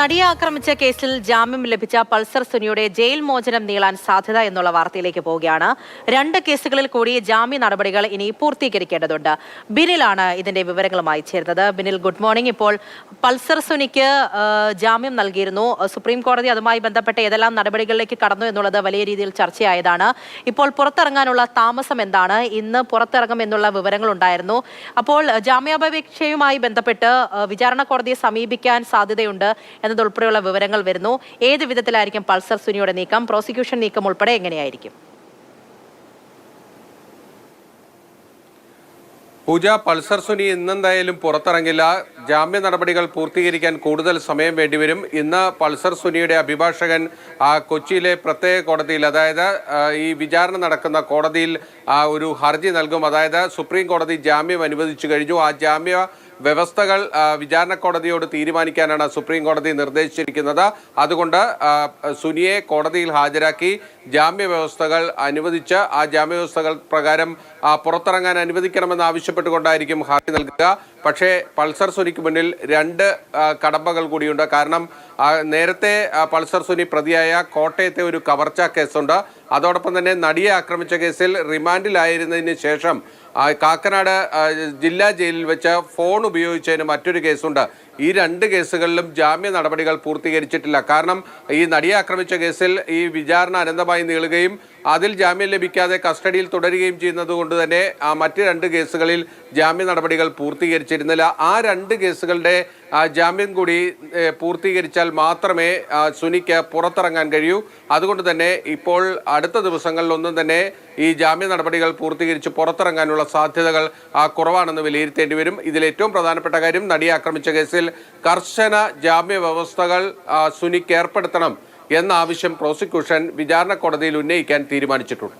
നടിയെ ആക്രമിച്ച കേസിൽ ജാമ്യം ലഭിച്ച പൾസർ സുനിയുടെ ജയിൽ മോചനം നീളാൻ സാധ്യത എന്നുള്ള വാർത്തയിലേക്ക് പോവുകയാണ്. 2 കേസുകളിൽ കൂടി ജാമ്യ നടപടികൾ ഇനി പൂർത്തീകരിക്കേണ്ടതുണ്ട്. ബിനിലാണ് ഇതിന്റെ വിവരങ്ങളുമായി ചേർന്നത്. Binil, good morning. ഇപ്പോൾ പൾസർ സുനിക്ക് ജാമ്യം നൽകിയിരുന്നു. സുപ്രീം കോടതി അതുമായി ബന്ധപ്പെട്ട ഏതെല്ലാം നടപടികളിലേക്ക് കടന്നു എന്നുള്ളത് വലിയ രീതിയിൽ ചർച്ചയായതാണ്. ഇപ്പോൾ പുറത്തിറങ്ങാനുള്ള താമസം എന്താണ്? ഇന്ന് പുറത്തിറങ്ങും എന്നുള്ള വിവരങ്ങൾ ഉണ്ടായിരുന്നു. അപ്പോൾ ജാമ്യാപേക്ഷയുമായി ബന്ധപ്പെട്ട് വിചാരണ കോടതിയെ സമീപിക്കാൻ സാധ്യതയുണ്ട് എന്നതുൾപ്പെടെയുള്ള വിവരങ്ങൾ വരുന്നു. ഏത് വിധത്തിലായിരിക്കും പൾസർ സുനിയുടെ നീക്കം? പ്രോസിക്യൂഷൻ നീക്കം ഉൾപ്പെടെ എങ്ങനെയായിരിക്കും? പൂജ, പൾസർ സുനി ഇന്നെന്തായാലും പുറത്തിറങ്ങില്ല. ജാമ്യ നടപടികൾ പൂർത്തീകരിക്കാൻ കൂടുതൽ സമയം വേണ്ടിവരും. ഇന്ന് പൾസർ സുനിയുടെ അഭിഭാഷകൻ കൊച്ചിയിലെ പ്രത്യേക കോടതിയിൽ, അതായത് ഈ വിചാരണ നടക്കുന്ന കോടതിയിൽ ഒരു ഹർജി നൽകും. അതായത് സുപ്രീം കോടതി ജാമ്യം അനുവദിച്ചു കഴിഞ്ഞു. ആ ജാമ്യ വ്യവസ്ഥകൾ വിചാരണ കോടതിയോട് തീരുമാനിക്കാനാണ് സുപ്രീം കോടതി നിർദ്ദേശിച്ചിരിക്കുന്നത്. അതുകൊണ്ട് സുനിയെ കോടതിയിൽ ഹാജരാക്കി ജാമ്യ വ്യവസ്ഥകൾ അനുവദിച്ച് ആ ജാമ്യ വ്യവസ്ഥകൾ പ്രകാരം പുറത്തിറങ്ങാൻ അനുവദിക്കണമെന്ന് ആവശ്യപ്പെട്ടുകൊണ്ടായിരിക്കും ഹർജി നൽകുക. പക്ഷേ പൾസർ സുനിക്ക് മുന്നിൽ 2 കടമ്പകൾ കൂടിയുണ്ട്. കാരണം നേരത്തെ പൾസർ സുനി പ്രതിയായ കോട്ടയത്തെ ഒരു കവർച്ചാ കേസുണ്ട്. അതോടൊപ്പം തന്നെ നടിയെ ആക്രമിച്ച കേസിൽ റിമാൻഡിലായിരുന്നതിന് ശേഷം കാക്കനാട് ജില്ലാ ജയിലിൽ വെച്ച് ഫോൺ ഉപയോഗിച്ചതിന് മറ്റൊരു കേസുണ്ട്. ഈ 2 കേസുകളിലും ജാമ്യ നടപടികൾ പൂർത്തീകരിച്ചിട്ടില്ല. കാരണം ഈ നടിയെ ആക്രമിച്ച കേസിൽ ഈ വിചാരണ അനന്തമായി നീളുകയും അതിൽ ജാമ്യം ലഭിക്കാതെ കസ്റ്റഡിയിൽ തുടരുകയും ചെയ്യുന്നത് കൊണ്ട് തന്നെ മറ്റ് 2 കേസുകളിൽ ജാമ്യ നടപടികൾ പൂർത്തീകരിച്ചിരുന്നില്ല. ആ 2 കേസുകളുടെ ജാമ്യം കൂടി പൂർത്തീകരിച്ചാൽ മാത്രമേ സുനിക്ക് പുറത്തിറങ്ങാൻ കഴിയൂ. അതുകൊണ്ട് തന്നെ ഇപ്പോൾ അടുത്ത ദിവസങ്ങളിലൊന്നും തന്നെ ഈ ജാമ്യ നടപടികൾ പൂർത്തീകരിച്ച് പുറത്തിറങ്ങാനുള്ള സാധ്യതകൾ കുറവാണെന്ന് വിലയിരുത്തേണ്ടി വരും. ഇതിൽ ഏറ്റവും പ്രധാനപ്പെട്ട കാര്യം, നടിയെ ആക്രമിച്ച കേസിൽ കർശന ജാമ്യ വ്യവസ്ഥകൾ സുനിക്ക് ഏർപ്പെടുത്തണം എന്ന ആവശ്യം പ്രോസിക്യൂഷൻ വിചാരണ കോടതിയിൽ ഉന്നയിക്കാൻ തീരുമാനിച്ചിട്ടുണ്ട്.